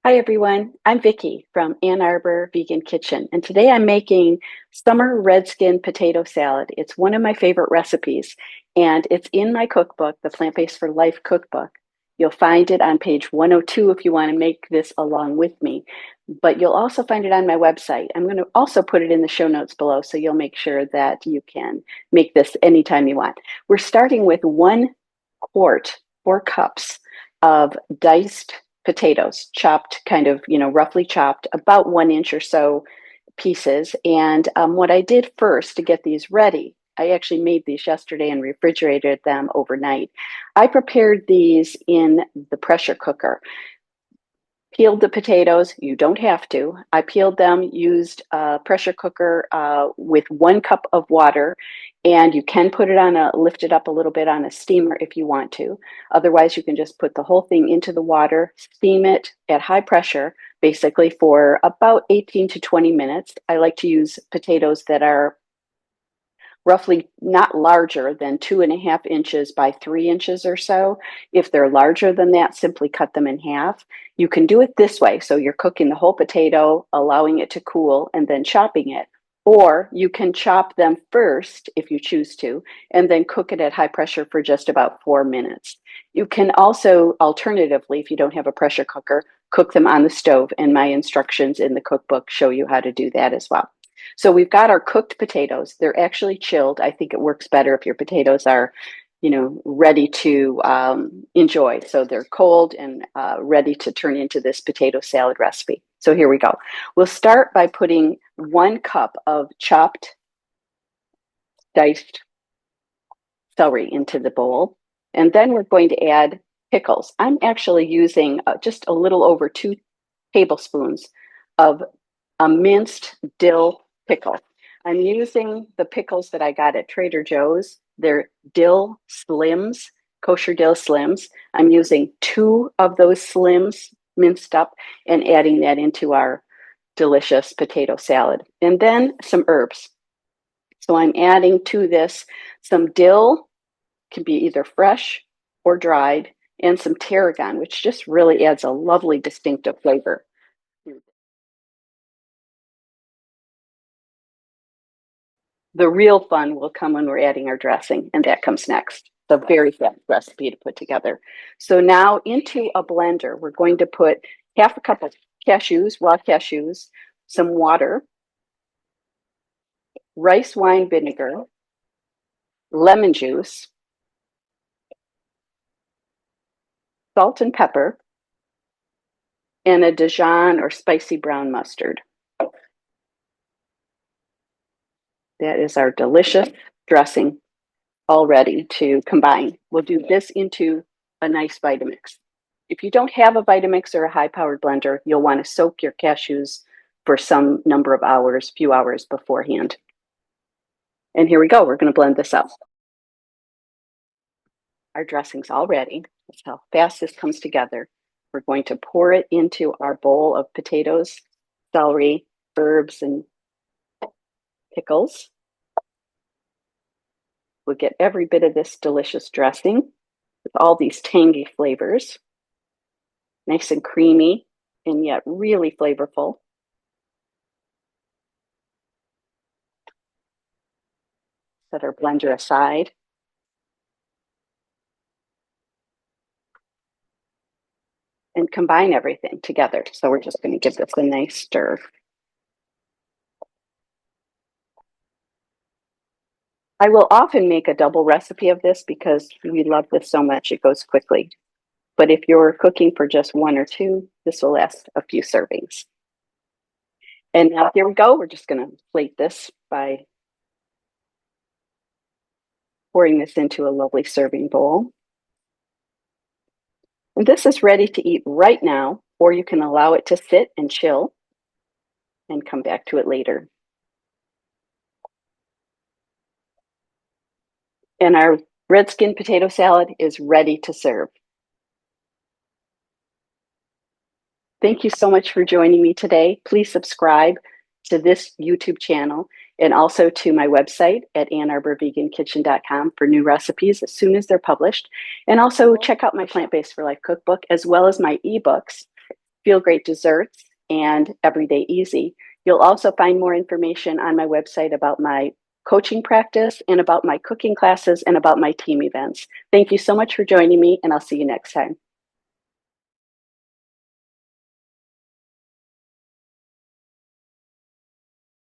Hi everyone, I'm Vicki from Ann Arbor Vegan Kitchen, and today I'm making summer red skin potato salad. It's one of my favorite recipes, and it's in my cookbook, the Plant-Based for Life cookbook. You'll find it on page 102 if you want to make this along with me, but you'll also find it on my website. I'm going to also put it in the show notes below, so you'll make sure that you can make this anytime you want. We're starting with 1 quart, 4 cups of diced potatoes, chopped kind of, roughly chopped, about 1 inch or so pieces. And what I did first to get these ready, I actually made these yesterday and refrigerated them overnight. I prepared these in the pressure cooker. Peeled the potatoes. You don't have to. I peeled them, used a pressure cooker with 1 cup of water, and you can lift it up a little bit on a steamer if you want to. Otherwise, you can just put the whole thing into the water, steam it at high pressure, basically for about 18 to 20 minutes. I like to use potatoes that are roughly not larger than 2.5 inches by 3 inches or so. If they're larger than that, simply cut them in half. You can do it this way. So you're cooking the whole potato, allowing it to cool, and then chopping it. Or you can chop them first if you choose to, and then cook it at high pressure for just about 4 minutes. You can also, alternatively, if you don't have a pressure cooker, cook them on the stove. And my instructions in the cookbook show you how to do that as well. So we've got our cooked potatoes. They're actually chilled. I think it works better if your potatoes are, ready to enjoy. So they're cold and ready to turn into this potato salad recipe. So here we go. We'll start by putting 1 cup of chopped diced celery into the bowl. And then we're going to add pickles. I'm actually using just a little over 2 tablespoons of a minced dill pickle. I'm using the pickles that I got at Trader Joe's. They're dill slims, kosher dill slims. I'm using 2 of those slims minced up and adding that into our delicious potato salad. And then some herbs. So I'm adding to this some dill, can be either fresh or dried, and some tarragon, which just really adds a lovely distinctive flavor. The real fun will come when we're adding our dressing, and that comes next. It's a very fast recipe to put together. So now into a blender, we're going to put half a cup of cashews, raw cashews, some water, rice wine vinegar, lemon juice, salt and pepper, and a Dijon or spicy brown mustard. That is our delicious dressing all ready to combine. We'll do this into a nice Vitamix. If you don't have a Vitamix or a high-powered blender, you'll want to soak your cashews for some number of hours, few hours beforehand. And here we go. We're going to blend this up. Our dressing's all ready. That's how fast this comes together. We're going to pour it into our bowl of potatoes, celery, herbs, and pickles. We'll get every bit of this delicious dressing with all these tangy flavors. Nice and creamy and yet really flavorful. Set our blender aside. And combine everything together. So we're just going to give this a nice stir. I will often make a double recipe of this because we love this so much, it goes quickly. But if you're cooking for just 1 or 2, this will last a few servings. And now here we go. We're just going to plate this by pouring this into a lovely serving bowl. And this is ready to eat right now, or you can allow it to sit and chill and come back to it later. And our red skin potato salad is ready to serve. Thank you so much for joining me today. Please subscribe to this YouTube channel and also to my website at AnnArborVeganKitchen.com for new recipes as soon as they're published. And also check out my Plant-Based for Life cookbook as well as my ebooks, feel great desserts and everyday easy. You'll also find more information on my website about my coaching practice and about my cooking classes and about my team events. Thank you so much for joining me, and I'll see you next time.